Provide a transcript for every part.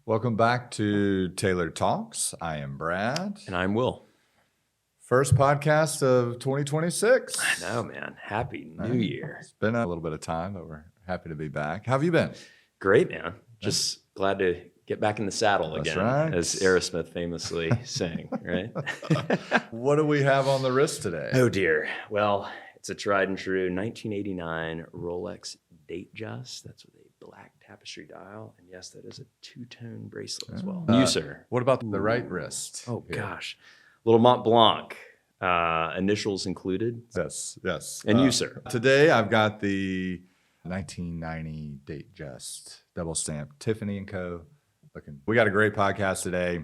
Welcome back to Tailored Talks. I am Brad. And I'm Will. First podcast of 2026. I know, man. Happy New Year. It's been a little bit of time, but we're happy to be back. How have you been? Great, man. Just glad to get back in the saddle That's again, right. as Aerosmith famously sang, right? What do we have on the wrist today? Oh, dear. Well, it's a tried and true 1989 Rolex Datejust. That's with a black tapestry dial. And yes, that is a two-tone bracelet as well. You, sir. What about the right wrist? Oh, here? gosh. Little Mont Blanc. Initials included. Yes. And you, sir. Today I've got the 1990 Datejust double stamp Tiffany & Co. We got a great podcast today.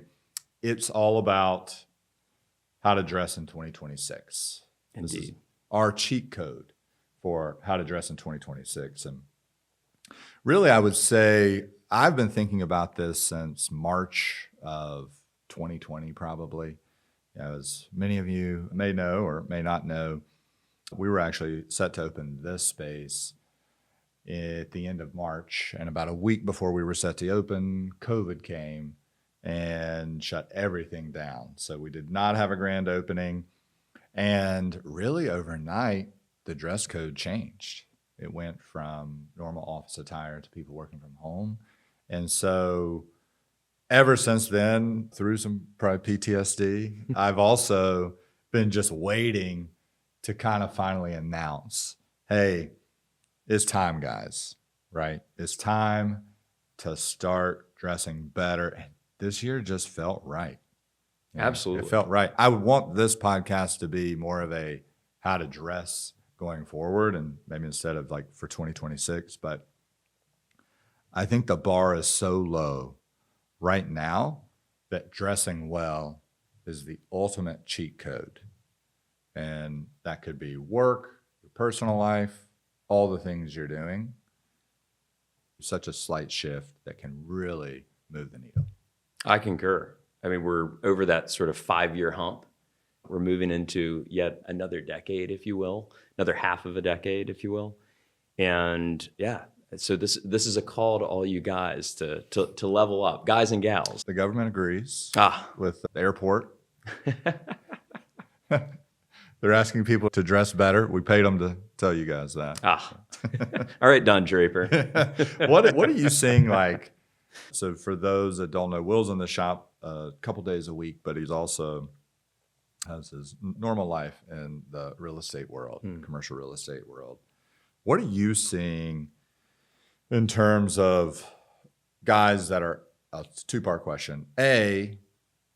It's all about how to dress in 2026. Indeed. This is our cheat code for how to dress in 2026. And really, I would say I've been thinking about this since March of 2020, probably. As many of you may know or may not know, we were actually set to open this space at the end of March. And about a week before we were set to open, COVID came and shut everything down. So we did not have a grand opening. And really overnight, the dress code changed. It went from normal office attire to people working from home. And so ever since then, through some probably PTSD, I've also been just waiting to kind of finally announce, hey, it's time, guys, right? It's time to start dressing better. And this year just felt right. You know, Absolutely. It felt right. I would want this podcast to be more of a how to dress going forward, and maybe instead of like for 2026. But I think the bar is so low right now that dressing well is the ultimate cheat code. And that could be work, your personal life, all the things you're doing. Such a slight shift that can really move the needle. I concur. I mean, we're over that sort of 5-year hump. We're moving into yet another decade, if you will, another half of a decade, if you will. And yeah, so this is a call to all you guys to level up, guys and gals. The government agrees with the airport. They're asking people to dress better. We paid them to tell you guys that. All right, Don Draper. What are you seeing like? So for those that don't know, Will's in the shop a couple days a week, but he's also has his normal life in the real estate world, commercial real estate world. What are you seeing in terms of guys that are, it's a two-part question. A,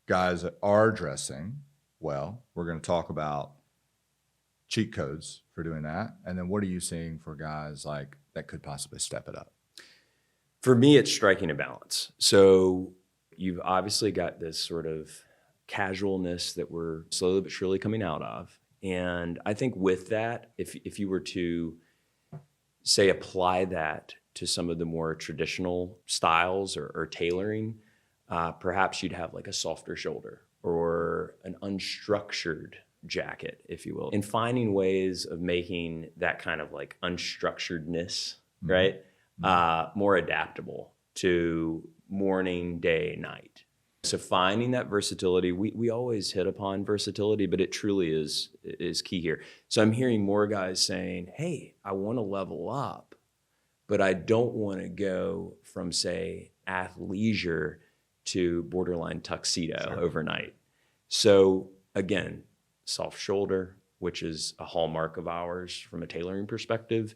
guys that are dressing well. We're going to talk about cheat codes for doing that. And then what are you seeing for guys like that could possibly step it up? For me, it's striking a balance. So you've obviously got this sort of casualness that we're slowly but surely coming out of. And I think with that, if you were to say apply that to some of the more traditional styles or tailoring, perhaps you'd have like a softer shoulder or an unstructured jacket, if you will, and finding ways of making that kind of like unstructuredness, right, more adaptable to morning, day, night. So finding that versatility, we always hit upon versatility, but it truly is key here. So I'm hearing more guys saying, hey, I want to level up, but I don't want to go from, say, athleisure to borderline tuxedo overnight. So again, soft shoulder, which is a hallmark of ours from a tailoring perspective,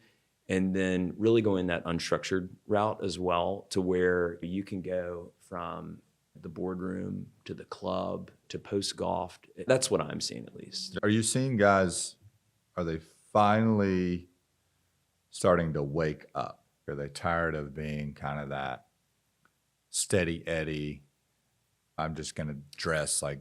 and then really going that unstructured route as well, to where you can go from the boardroom to the club to post golf. That's what I'm seeing, at least. Are you seeing guys, are they finally starting to wake up? Are they tired of being kind of that steady Eddie, I'm just going to dress like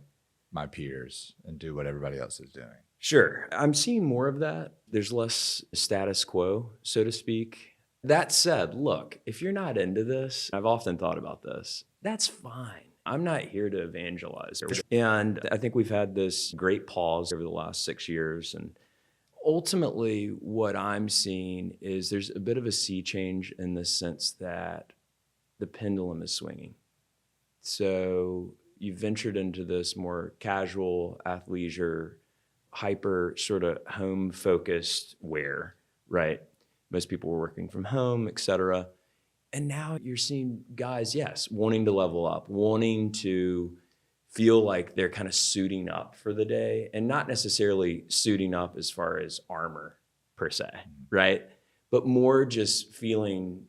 my peers and do what everybody else is doing? Sure. I'm seeing more of that. There's less status quo, so to speak. That said, look, if you're not into this, I've often thought about this, that's fine. I'm not here to evangelize. And I think we've had this great pause over the last 6 years. And ultimately, what I'm seeing is there's a bit of a sea change in the sense that the pendulum is swinging. So you ventured into this more casual, athleisure, hyper sort of home focused wear, right? Most people were working from home, et cetera. And now you're seeing guys, yes, wanting to level up, wanting to feel like they're kind of suiting up for the day, and not necessarily suiting up as far as armor per se, right? But more just feeling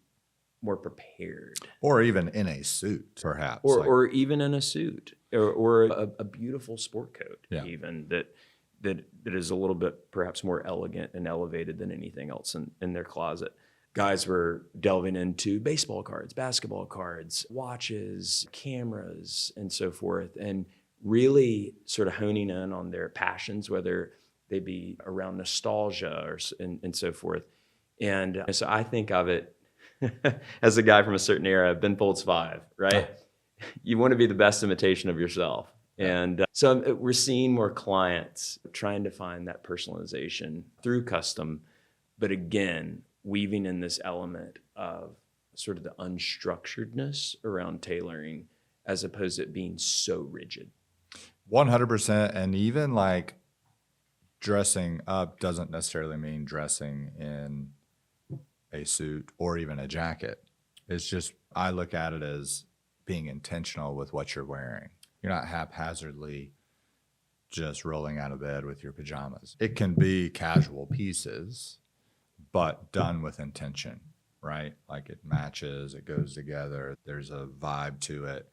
more prepared. Or even in a suit, perhaps. Or even in a suit, or a beautiful sport coat, Yeah. even that is a little bit perhaps more elegant and elevated than anything else in their closet. Guys were delving into baseball cards, basketball cards, watches, cameras, and so forth, and really sort of honing in on their passions, whether they be around nostalgia and so forth. And so I think of it as a guy from a certain era. Ben Folds 5, right? You want to be the best imitation of yourself. And so we're seeing more clients trying to find that personalization through custom, but again, weaving in this element of sort of the unstructuredness around tailoring as opposed to it being so rigid. 100%. And even like dressing up doesn't necessarily mean dressing in a suit or even a jacket. It's just, I look at it as being intentional with what you're wearing. You're not haphazardly just rolling out of bed with your pajamas. It can be casual pieces, but done with intention, right? Like it matches, it goes together, there's a vibe to it.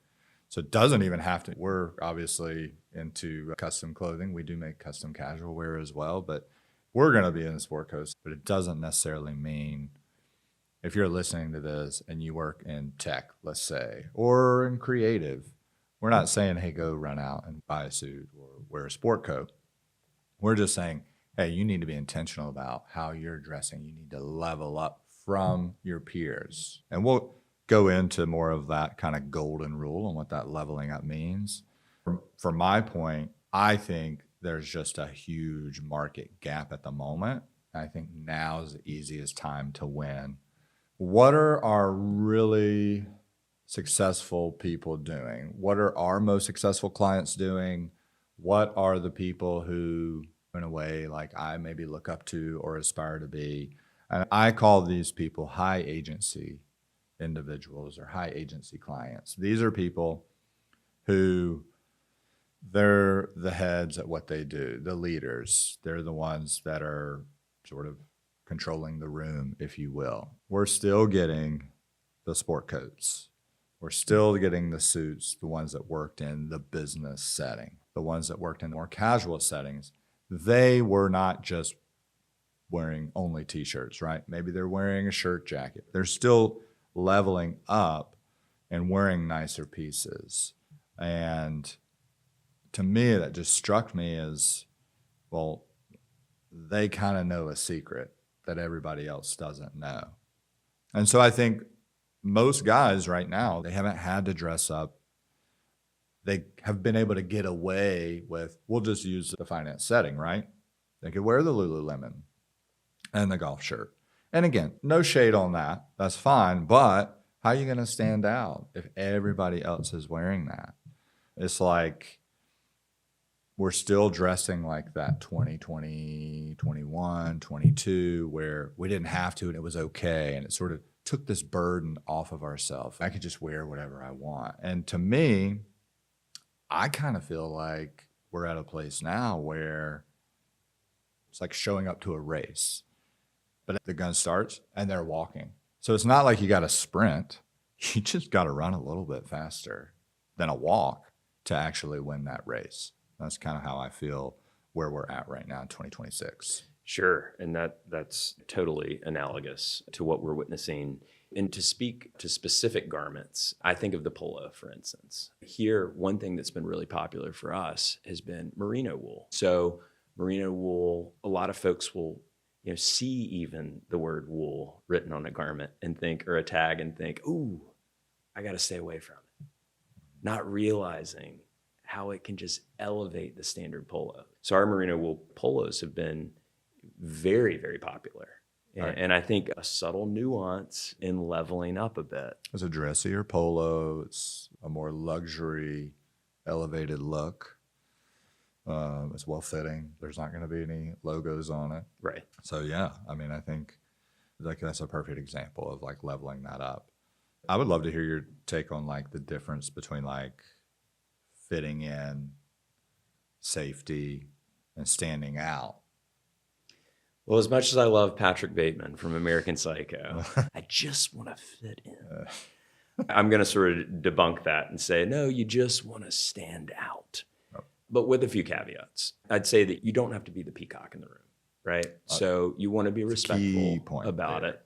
So it doesn't even have to, we're obviously into custom clothing. We do make custom casual wear as well, but we're going to be in the sport coats, but it doesn't necessarily mean if you're listening to this and you work in tech, let's say, or in creative, we're not saying, hey, go run out and buy a suit or wear a sport coat. We're just saying, hey, you need to be intentional about how you're dressing. You need to level up from your peers. And we'll go into more of that kind of golden rule and what that leveling up means. For my point, I think there's just a huge market gap at the moment. I think now is the easiest time to win. What are our really successful people doing? What are our most successful clients doing? What are the people who, in a way, like I maybe look up to or aspire to be? And I call these people high agency individuals or high agency clients. These are people who they're the heads at what they do, the leaders. They're the ones that are sort of controlling the room, if you will. We're still getting the sport coats. We're still getting the suits, the ones that worked in the business setting, the ones that worked in more casual settings. They were not just wearing only t-shirts, right? Maybe they're wearing a shirt jacket. They're still leveling up and wearing nicer pieces. And to me, that just struck me as, well, they kind of know a secret that everybody else doesn't know. And so I think most guys right now, they haven't had to dress up. They have been able to get away with, we'll just use the finance setting, right? They could wear the Lululemon and the golf shirt. And again, no shade on that. That's fine. But how are you going to stand out if everybody else is wearing that? It's like we're still dressing like that 2020, 21, 22, where we didn't have to and it was okay. And it sort of took this burden off of ourselves. I could just wear whatever I want. And to me, I kind of feel like we're at a place now where it's like showing up to a race, but the gun starts and they're walking. So it's not like you got to sprint. You just got to run a little bit faster than a walk to actually win that race. That's kind of how I feel where we're at right now in 2026. Sure. And that's totally analogous to what we're witnessing. And to speak to specific garments, I think of the polo, for instance. Here, one thing that's been really popular for us has been merino wool. So merino wool, a lot of folks will see even the word wool written on a garment and think, or a tag and think, ooh, I got to stay away from it. Not realizing how it can just elevate the standard polo. So our merino wool polos have been very, very popular. Right. And I think a subtle nuance in leveling up a bit. It's a dressier polo. It's a more luxury, elevated look. It's well fitting. There's not going to be any logos on it. Right. So yeah, I mean, I think like that's a perfect example of like leveling that up. I would love to hear your take on like the difference between like fitting in, safety, and standing out. Well, as much as I love Patrick Bateman from American Psycho, I just want to fit in. I'm going to sort of debunk that and say, no, you just want to stand out. But with a few caveats. I'd say that you don't have to be the peacock in the room, right? So you want to be respectful about it.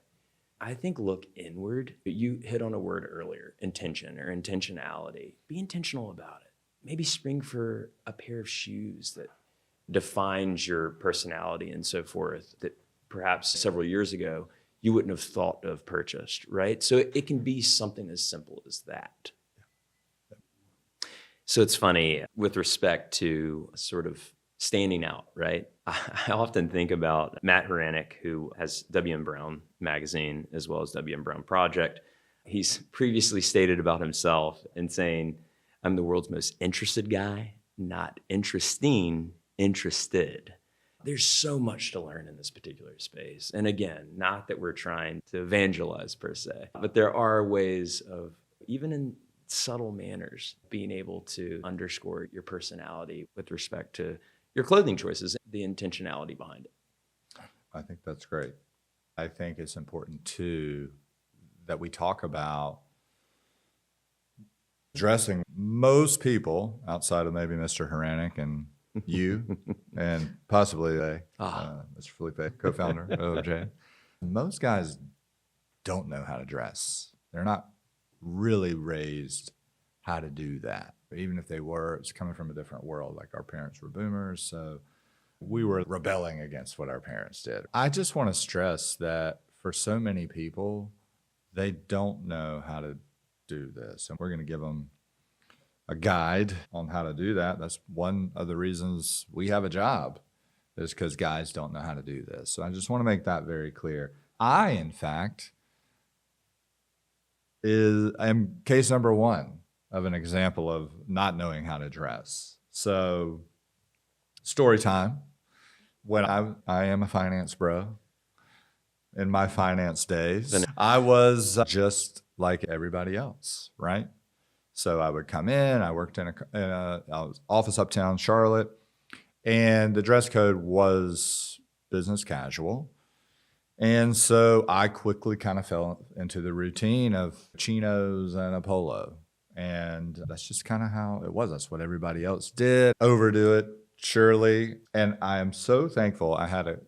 I think look inward. You hit on a word earlier, intention or intentionality. Be intentional about it. Maybe spring for a pair of shoes that defines your personality and so forth that perhaps several years ago you wouldn't have thought of purchased, right? So it can be something as simple as that. So it's funny with respect to sort of standing out, right? I often think about Matt Haranek, who has W.M. Brown magazine as well as W.M. Brown Project. He's previously stated about himself in saying, I'm the world's most interested guy, not interesting, interested. There's so much to learn in this particular space. And again, not that we're trying to evangelize per se, but there are ways of, even in subtle manners, being able to underscore your personality with respect to your clothing choices, the intentionality behind it. I think that's great. I think it's important too that we talk about dressing. Most people outside of maybe Mr. Haranek and you and possibly Mr. Felipe, co-founder of OJ, most guys don't know how to dress. They're not really raised how to do that. Even if they were, it's coming from a different world. Like our parents were boomers, so we were rebelling against what our parents did. I just want to stress that for so many people, they don't know how to do this. And we're going to give them a guide on how to do that. That's one of the reasons we have a job, is because guys don't know how to do this. So I just want to make that very clear. I, in fact, am case number one of an example of not knowing how to dress. So story time. When I am a finance bro, in my finance days, I was just like everybody else, right? So I would come in, I worked in a office uptown Charlotte, and the dress code was business casual. And so I quickly kind of fell into the routine of chinos and a polo. And that's just kind of how it was. That's what everybody else did. Overdo it, surely. And I am so thankful I had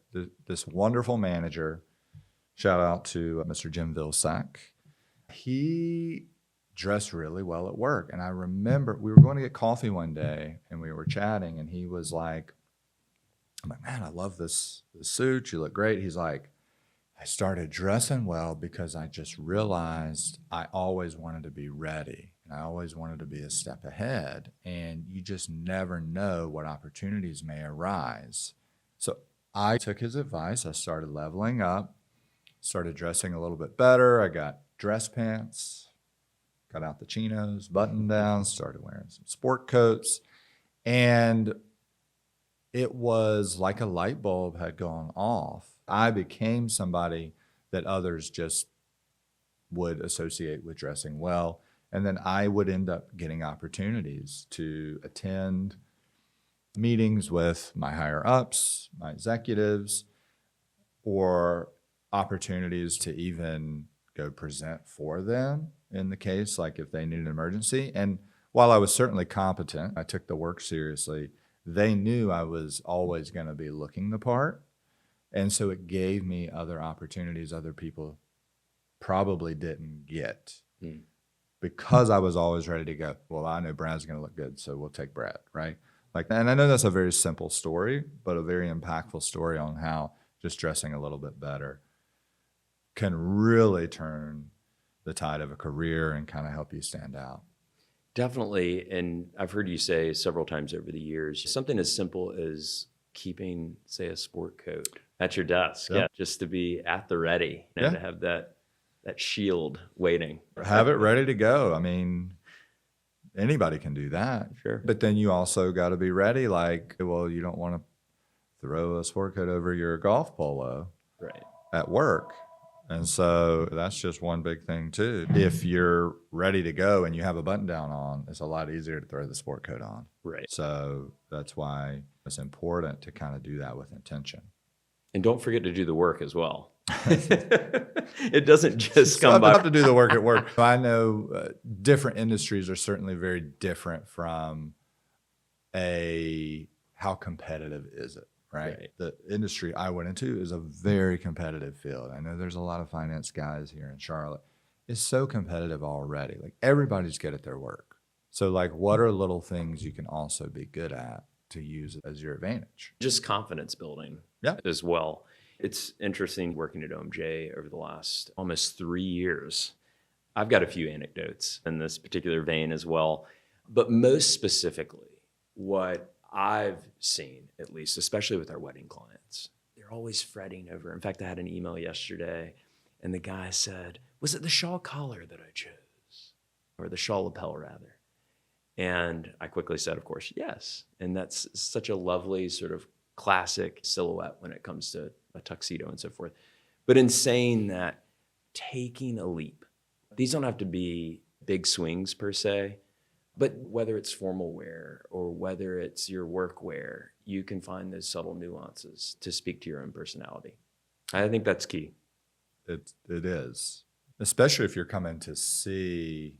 this wonderful manager. Shout out to Mr. Jim Vilsack. He dressed really well at work. And I remember we were going to get coffee one day and we were chatting and he was like, I'm like, man, I love this suit. You look great. He's like, I started dressing well because I just realized I always wanted to be ready and I always wanted to be a step ahead. And you just never know what opportunities may arise. So I took his advice. I started leveling up, started dressing a little bit better. I got dress pants, got out the chinos, button downs, started wearing some sport coats. And it was like a light bulb had gone off. I became somebody that others just would associate with dressing well. And then I would end up getting opportunities to attend meetings with my higher ups, my executives, or opportunities to even go present for them in the case, like if they need an emergency. And while I was certainly competent, I took the work seriously, they knew I was always going to be looking the part. And so it gave me other opportunities other people probably didn't get because I was always ready to go. Well, I know Brad's going to look good, so we'll take Brad, right? Like, and I know that's a very simple story, but a very impactful story on how just dressing a little bit better can really turn the tide of a career and kind of help you stand out. Definitely. And I've heard you say several times over the years, something as simple as keeping, say, a sport coat at your desk. Yeah. Just to be at the ready and Yeah. to have that shield waiting. Have it ready to go. I mean, anybody can do that. Sure. But then you also got to be ready. Like, well, you don't want to throw a sport coat over your golf polo Right. at work. And so that's just one big thing too. If you're ready to go and you have a button down on, it's a lot easier to throw the sport coat on. Right. So that's why it's important to kind of do that with intention. And don't forget to do the work as well. It doesn't just So come I by. have to do the work at work. I know different industries are certainly very different from how competitive is it, right? The industry I went into is a very competitive field. I know there's a lot of finance guys here in Charlotte. It's so competitive already. Like everybody's good at their work. So like what are little things you can also be good at to use as your advantage? Just confidence building as well. It's interesting working at OMJ over the last almost 3 years. I've got a few anecdotes in this particular vein as well. But most specifically, what I've seen, at least, especially with our wedding clients, they're always fretting over. In fact, I had an email yesterday, and the guy said, was it the shawl collar that I chose? Or the shawl lapel, rather? And I quickly said, of course, yes. And that's such a lovely sort of classic silhouette when it comes to a tuxedo and so forth. But in saying that, taking a leap, these don't have to be big swings per se, but whether it's formal wear or whether it's your work wear, you can find those subtle nuances to speak to your own personality. I think that's key. It is, especially if you're coming to see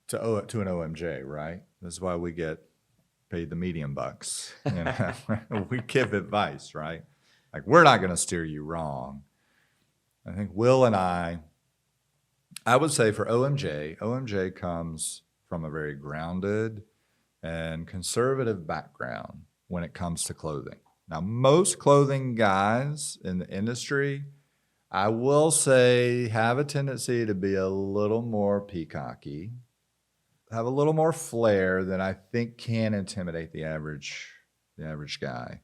to an OMJ, right? This is why we get paid the medium bucks. You know? We give advice, right? Like we're not going to steer you wrong. I think Will and I would say for OMJ comes from a very grounded and conservative background when it comes to clothing. Now, most clothing guys in the industry, I will say, have a tendency to be a little more peacocky, have a little more flair than I think can intimidate the average guy.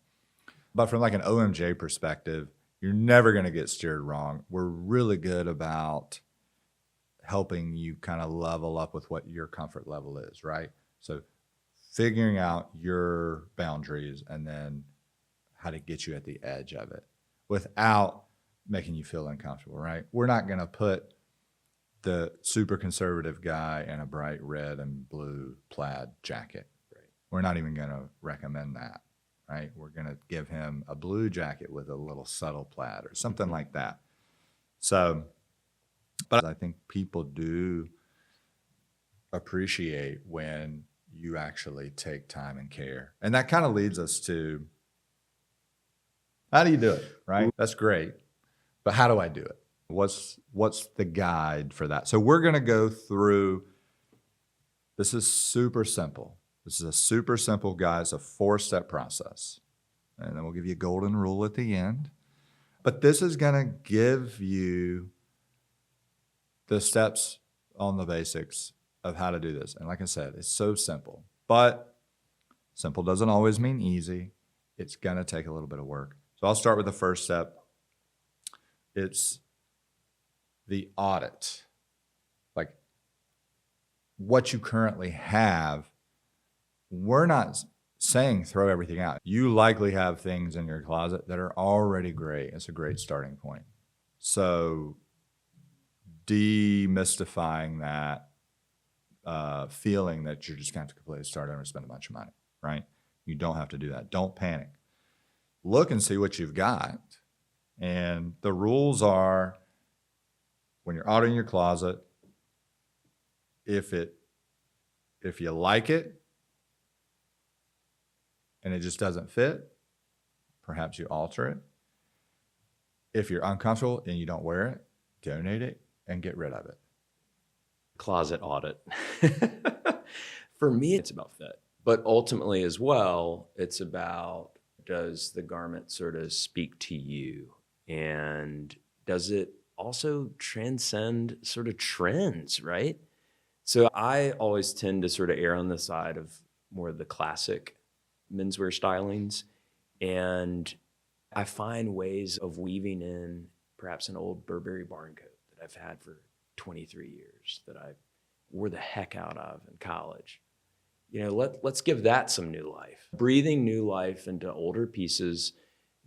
But from like an OMJ perspective, you're never going to get steered wrong. We're really good about helping you kind of level up with what your comfort level is, right? So figuring out your boundaries and then how to get you at the edge of it without making you feel uncomfortable, right? We're not going to put the super conservative guy in a bright red and blue plaid jacket. Right. We're not even going to recommend that, right? We're going to give him a blue jacket with a little subtle plaid or something like that. So, but I think people do appreciate when you actually take time and care. And that kind of leads us to, how do you do it, right? That's great. But how do I do it? What's the guide for that? So we're going to go through, this is super simple. This is a super simple guide. It's a 4-step process. And then we'll give you a golden rule at the end. But this is going to give you the steps on the basics of how to do this. And like I said, it's so simple. But simple doesn't always mean easy. It's going to take a little bit of work. So I'll start with the first step. It's the audit. Like what you currently have, we're not saying throw everything out. You likely have things in your closet that are already great. It's a great starting point. So demystifying that feeling that you're just going to have to completely start over and spend a bunch of money, right? You don't have to do that. Don't panic. Look and see what you've got. And the rules are, when you're auditing your closet, if you like it and it just doesn't fit, perhaps you alter it. If you're uncomfortable and you don't wear it, donate it and get rid of it. Closet audit. For me, it's about fit. But ultimately as well, it's about, does the garment sort of speak to you? And does it also transcend sort of trends, right? So I always tend to sort of err on the side of more of the classic menswear stylings. And I find ways of weaving in perhaps an old Burberry barn coat that I've had for 23 years that I wore the heck out of in college. Let's give that some new life. Breathing new life into older pieces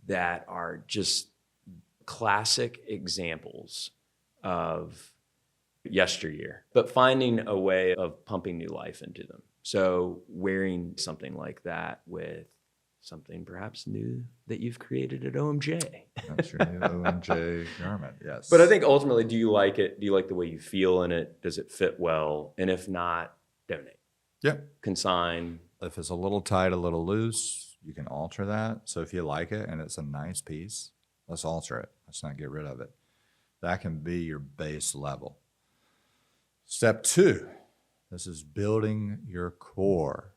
that are just classic examples of yesteryear, but finding a way of pumping new life into them. So wearing something like that with something perhaps new that you've created at OMJ. That's your new OMJ garment, yes. But I think ultimately, do you like it? Do you like the way you feel in it? Does it fit well? And if not, donate. Yep. Consign. If it's a little tight, a little loose, you can alter that. So if you like it and it's a nice piece, let's alter it. Let's not get rid of it. That can be your base level. Step 2, this is building your core.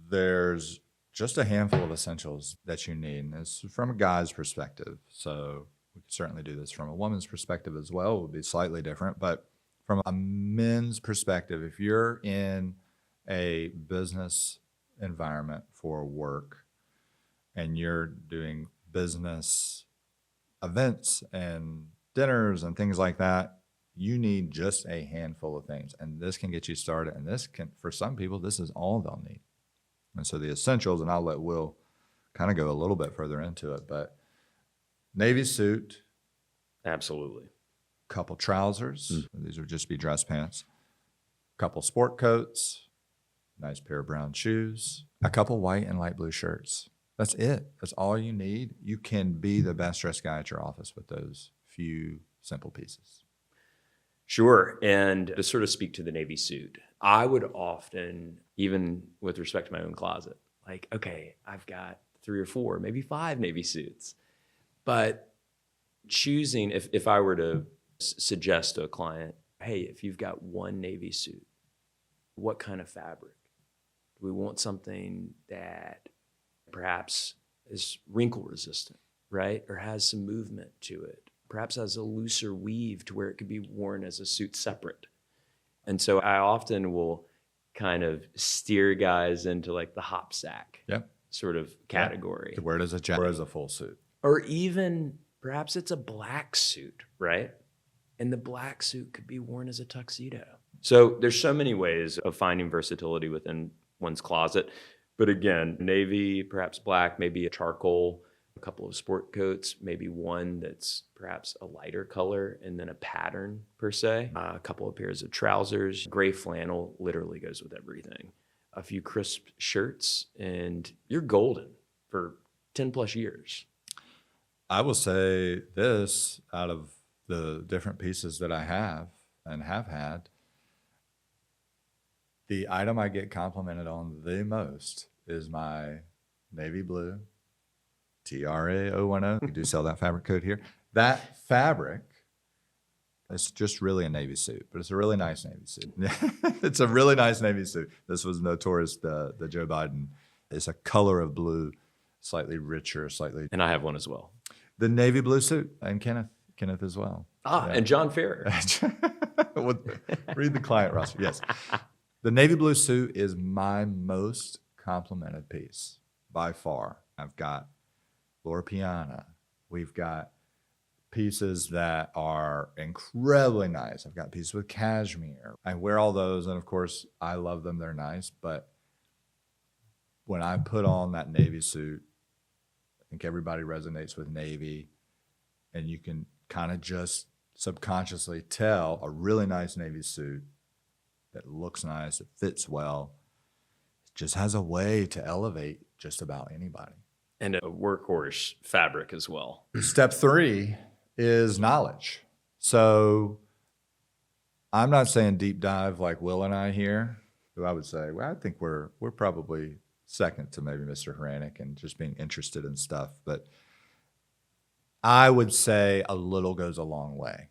There's just a handful of essentials that you need. And this is from a guy's perspective. So we can certainly do this from a woman's perspective as well. It would be slightly different. But from a men's perspective, if you're in a business environment for work and you're doing business events and dinners and things like that, you need just a handful of things. And this can get you started. And this can, for some people, this is all they'll need. And so the essentials, and I'll let Will kind of go a little bit further into it, but navy suit. Absolutely. Couple trousers. These would just be dress pants. Couple sport coats. Nice pair of brown shoes. A couple white and light blue shirts. That's it. That's all you need. You can be the best dressed guy at your office with those few simple pieces. Sure. And to sort of speak to the navy suit, I would often, even with respect to my own closet, like, okay, I've got 3 or 4, maybe 5 navy suits. But choosing, if I were to suggest to a client, hey, if you've got one navy suit, what kind of fabric? Do we want something that perhaps is wrinkle resistant, right? Or has some movement to it? Perhaps has a looser weave to where it could be worn as a suit separate. And so I often will kind of steer guys into like the hop sack sort of category. To wear it as a jacket or as a full suit. Or even perhaps it's a black suit, right? And the black suit could be worn as a tuxedo. So there's so many ways of finding versatility within one's closet. But again, navy, perhaps black, maybe a charcoal, a couple of sport coats, maybe one that's perhaps a lighter color and then a pattern per se, a couple of pairs of trousers, gray flannel literally goes with everything, a few crisp shirts, and you're golden for 10 plus years. I will say this, out of the different pieces that I have and have had, the item I get complimented on the most is my navy blue TRA010. We do sell that fabric code here. That fabric, it's just really a navy suit, but it's a really nice navy suit. It's a really nice navy suit. This was notorious, the Joe Biden. It's a color of blue, slightly richer, slightly. And I have one as well. The navy blue suit, and Kenneth as well. And John Ferrer. Read the client roster. Yes. The navy blue suit is my most complimented piece by far. I've got Laura Piana. We've got pieces that are incredibly nice. I've got pieces with cashmere. I wear all those, and of course, I love them. They're nice. But when I put on that navy suit, I think everybody resonates with navy, and you can kind of just subconsciously tell a really nice navy suit that looks nice, it fits well, it just has a way to elevate just about anybody. And a workhorse fabric as well. Step 3 is knowledge. So I'm not saying deep dive like Will and I here, who I would say, well, I think we're probably second to maybe Mr. Hranek and just being interested in stuff. But I would say a little goes a long way.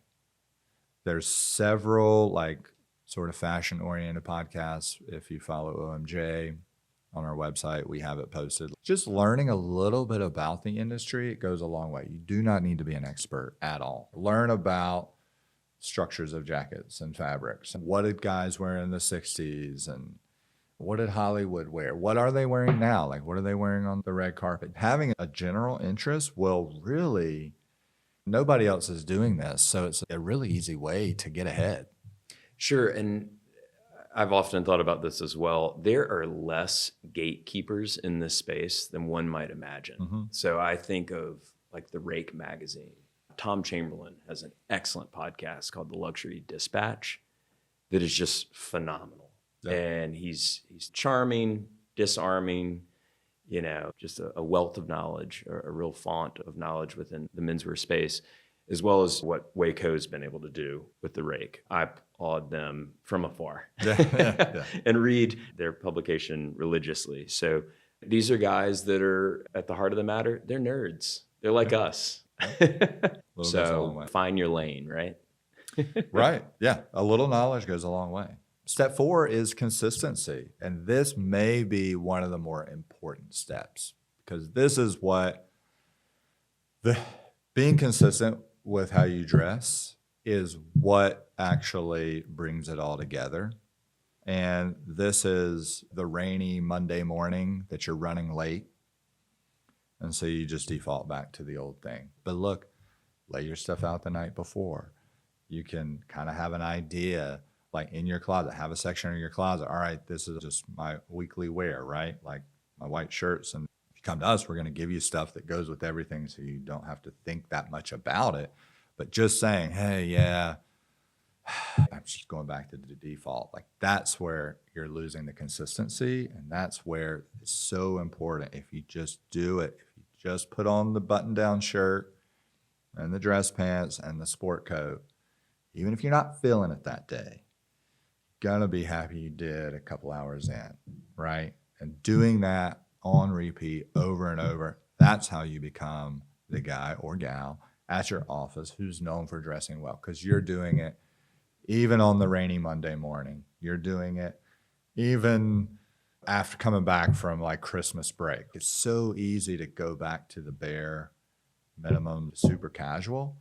There's several like sort of fashion-oriented podcasts. If you follow OMJ on our website, we have it posted. Just learning a little bit about the industry, it goes a long way. You do not need to be an expert at all. Learn about structures of jackets and fabrics. What did guys wear in the 60s? And What did Hollywood wear? What are they wearing now? Like, what are they wearing on the red carpet? Having a general interest will really, nobody else is doing this. So it's a really easy way to get ahead. Sure. And I've often thought about this as well. There are less gatekeepers in this space than one might imagine. Mm-hmm. So I think of like the Rake magazine. Tom Chamberlain has an excellent podcast called The Luxury Dispatch that is just phenomenal. Yeah. And he's charming, disarming, just a wealth of knowledge, a real font of knowledge within the menswear space, as well as what Waco's been able to do with the Rake. I applaud them from afar and read their publication religiously. So these are guys that are at the heart of the matter. They're nerds. They're like us. So find your lane, right? Right. Yeah. A little knowledge goes a long way. Step 4 is consistency. And this may be one of the more important steps, because this is what being consistent with how you dress is what actually brings it all together. And this is the rainy Monday morning that you're running late. And so you just default back to the old thing. But look, lay your stuff out the night before. You can kind of have an idea, like in your closet, have a section in your closet. All right, this is just my weekly wear, right? Like my white shirts. And if you come to us, we're going to give you stuff that goes with everything so you don't have to think that much about it. But just saying, hey, yeah, I'm just going back to the default. Like that's where you're losing the consistency. And that's where it's so important. If you just do it, if you just put on the button-down shirt and the dress pants and the sport coat, even if you're not feeling it that day, gonna be happy you did a couple hours in, right? And doing that on repeat over and over, that's how you become the guy or gal at your office who's known for dressing well, because you're doing it even on the rainy Monday morning. You're doing it even after coming back from like Christmas break. It's so easy to go back to the bare minimum, super casual.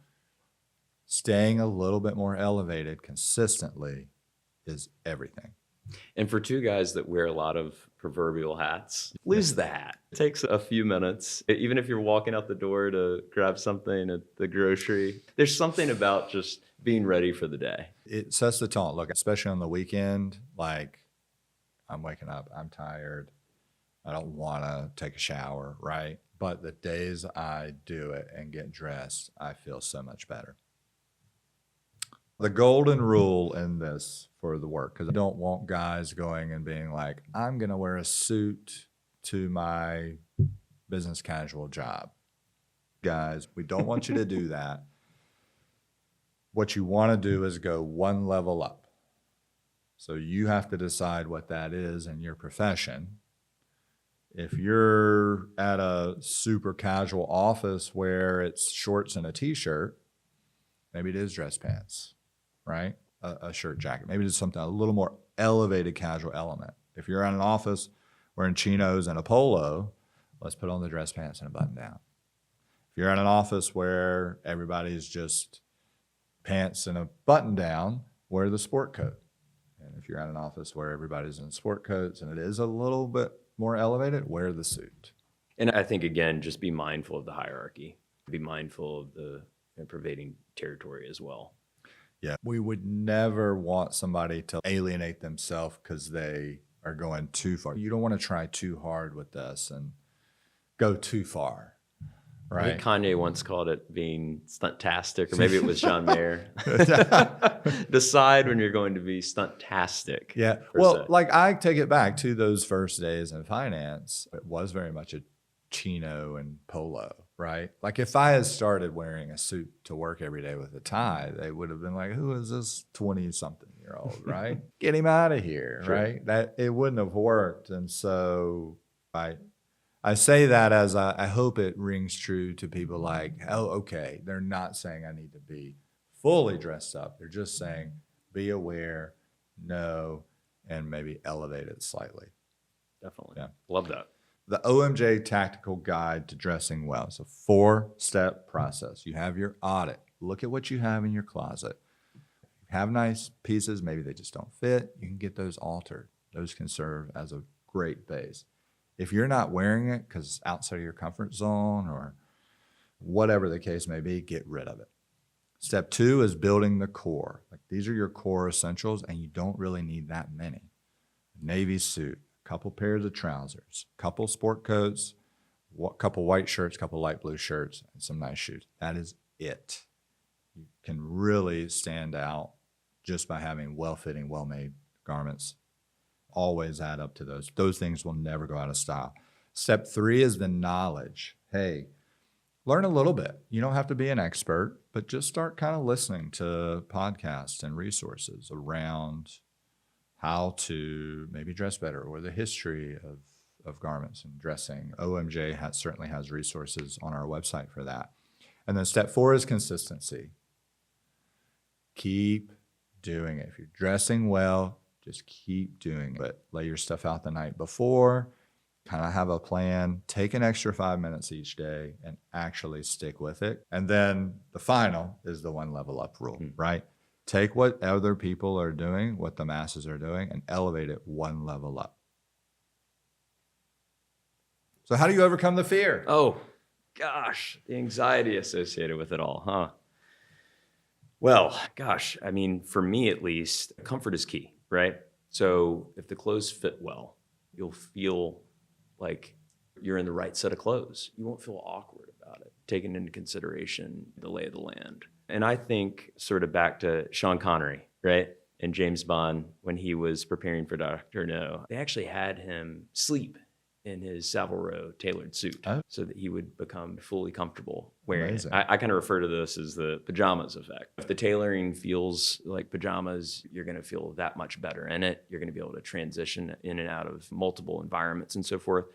Staying a little bit more elevated consistently is everything. And for two guys that wear a lot of proverbial hats, lose the hat. It takes a few minutes. Even if you're walking out the door to grab something at the grocery, there's something about just being ready for the day. It sets the tone. Look, especially on the weekend, like I'm waking up, I'm tired, I don't want to take a shower, right? But the days I do it and get dressed, I feel so much better. The golden rule in this for the work, because I don't want guys going and being like, I'm going to wear a suit to my business casual job. Guys, we don't want you to do that. What you want to do is go one level up. So you have to decide what that is in your profession. If you're at a super casual office where it's shorts and a t-shirt, maybe it is dress pants, right? A shirt jacket. Maybe it's something a little more elevated casual element. If you're at an office wearing chinos and a polo, let's put on the dress pants and a button down. If you're at an office where everybody's just pants and a button down, wear the sport coat. And if you're at an office where everybody's in sport coats and it is a little bit more elevated, wear the suit. And I think, again, just be mindful of the hierarchy. Be mindful of the pervading territory as well. Yeah, we would never want somebody to alienate themselves because they are going too far. You don't want to try too hard with this and go too far, right? I think Kanye once called it being stuntastic, or maybe it was John Mayer. Decide when you're going to be stuntastic. Yeah, well, like I take it back to those first days in finance. It was very much a chino and polo, right? Like if I had started wearing a suit to work every day with a tie, they would have been like, who is this 20-something-year-old, right? Get him out of here, sure. Right? That it wouldn't have worked. And so I say that as I hope it rings true to people like, oh, okay, they're not saying I need to be fully dressed up. They're just saying be aware, know, and maybe elevate it slightly. Definitely. Yeah. Love that. The OMJ Tactical Guide to Dressing Well. It's a 4-step process. You have your audit. Look at what you have in your closet. If you have nice pieces, maybe they just don't fit. You can get those altered. Those can serve as a great base. If you're not wearing it because it's outside of your comfort zone or whatever the case may be, get rid of it. Step 2 is building the core. Like these are your core essentials, and you don't really need that many. Navy suit, a couple pairs of trousers, a couple sport coats, a couple white shirts, a couple light blue shirts, and some nice shoes. That is it. You can really stand out just by having well-fitting, well-made garments. Always add up to those. Those things will never go out of style. Step 3 is the knowledge. Hey, learn a little bit. You don't have to be an expert, but just start kind of listening to podcasts and resources around how to maybe dress better or the history of garments and dressing. OMJ certainly has resources on our website for that. And then step 4 is consistency. Keep doing it. If you're dressing well, just keep doing it. But lay your stuff out the night before, kind of have a plan, take an extra 5 minutes each day and actually stick with it. And then the final is the 1 level up rule, right? Take what other people are doing, what the masses are doing, and elevate it 1 level up. So how do you overcome the fear? Oh, gosh, the anxiety associated with it all, huh? Well, gosh, I mean, for me at least, comfort is key, right? So if the clothes fit well, you'll feel like you're in the right set of clothes. You won't feel awkward about it, taking into consideration the lay of the land. And I think sort of back to Sean Connery, right? And James Bond, when he was preparing for Dr. No, they actually had him sleep in his Savile Row tailored suit so that he would become fully comfortable wearing it. I kind of refer to this as the pajamas effect. If the tailoring feels like pajamas, you're going to feel that much better in it. You're going to be able to transition in and out of multiple environments and so forth.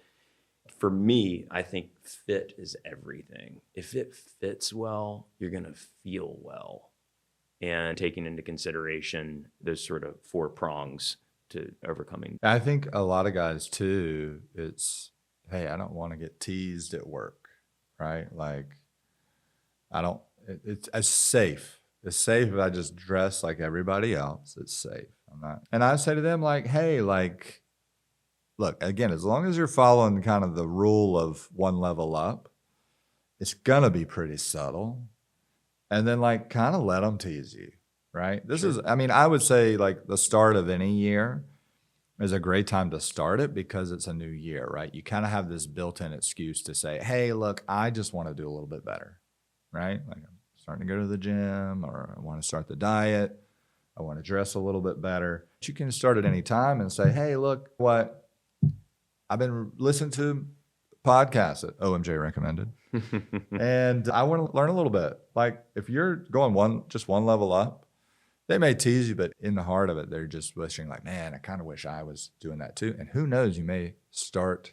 For me, I think fit is everything. If it fits well, you're going to feel well. And taking into consideration those sort of 4 prongs to overcoming. I think a lot of guys too, it's, hey, I don't want to get teased at work, right? Like, it's safe. It's safe if I just dress like everybody else. It's safe. And I say to them like, hey, like, look, again, as long as you're following kind of the rule of 1 level up, it's gonna be pretty subtle. And then like kind of let them tease you, right? I would say like the start of any year is a great time to start it because it's a new year, right? You kind of have this built-in excuse to say, hey, look, I just want to do a little bit better, right? Like I'm starting to go to the gym or I want to start the diet. I want to dress a little bit better. But you can start at any time and say, hey, look, I've been listening to podcasts that OMJ recommended. And I want to learn a little bit. Like if you're going just one level up, they may tease you, but in the heart of it, they're just wishing like, man, I kind of wish I was doing that too. And who knows, you may start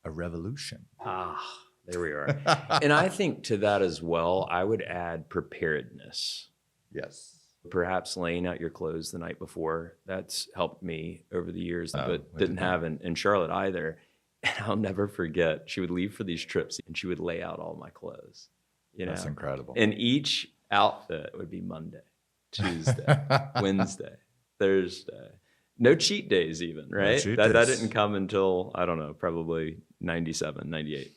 a revolution. There we are. And I think to that as well, I would add preparedness. Yes. Perhaps laying out your clothes the night before. That's helped me over the years, but didn't have in Charlotte either. And I'll never forget, she would leave for these trips and she would lay out all my clothes. That's incredible. And each outfit would be Monday, Tuesday, Wednesday, Thursday. No cheat days even, right? That didn't come until, I don't know, probably 97, 98.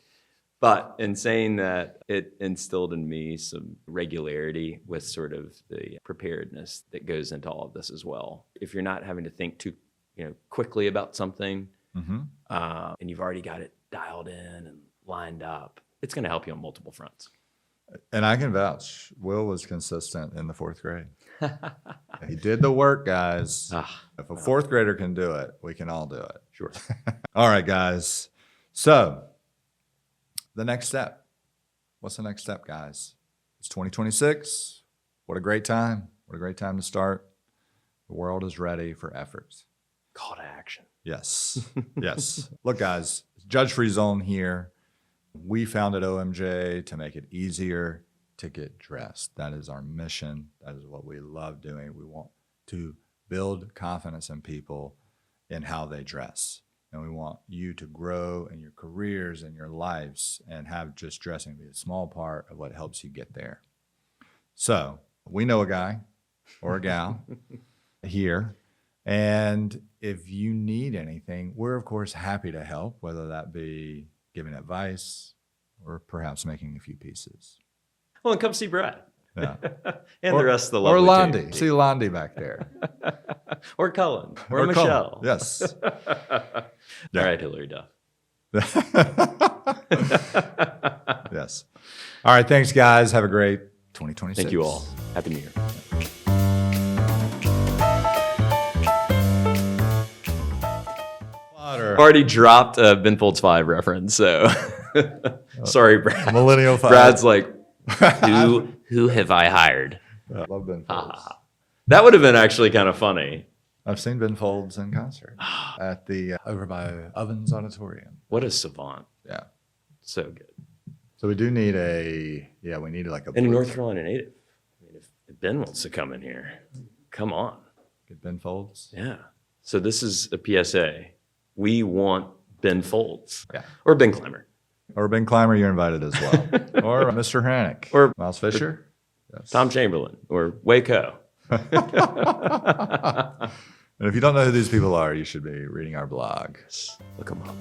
But in saying that, it instilled in me some regularity with sort of the preparedness that goes into all of this as well. If you're not having to think too quickly about something, and you've already got it dialed in and lined up, it's going to help you on multiple fronts. And I can vouch, Will was consistent in the 4th grade. He did the work, guys. If a 4th grader can do it, we can all do it. Sure. All right, guys. So the next step. What's the next step, guys? It's 2026. What a great time. What a great time to start. The world is ready for efforts. Call to action. Yes. Yes. Look, guys, judge-free zone here. We founded OMJ to make it easier to get dressed. That is our mission. That is what we love doing. We want to build confidence in people in how they dress. And we want you to grow in your careers and your lives and have just dressing be a small part of what helps you get there. So we know a guy or a gal here, And if you need anything, we're of course happy to help, whether that be giving advice or perhaps making a few pieces. Well, and come see Brad. Yeah. And the rest of the Or lovely Londi. team. See Londi back there. Or Cullen. Or Cullen. Michelle. Yes. All right, Hillary Duff. Yes. All right. Thanks, guys. Have a great 2026. Thank you all. Happy New Year. I've already dropped a Ben Folds 5 reference, so sorry, Brad. Millennial 5. Brad's like, who have I hired? I love Ben Folds. That would have been actually kind of funny. I've seen Ben Folds in concert at the over by Ovens Auditorium. What a savant. Yeah. So good. So we do need we need like a And a North Carolina native. I mean, if Ben wants to come in here, come on. Get Ben Folds. Yeah. So this is a PSA. We want Ben Folds. Yeah. Or Ben Clemmer. Or Ben Clymer, you're invited as well. Or Mr. Hannock. Or Miles Fisher. Yes. Tom Chamberlain. Or Waco. And if you don't know who these people are, you should be reading our blog. Look them up.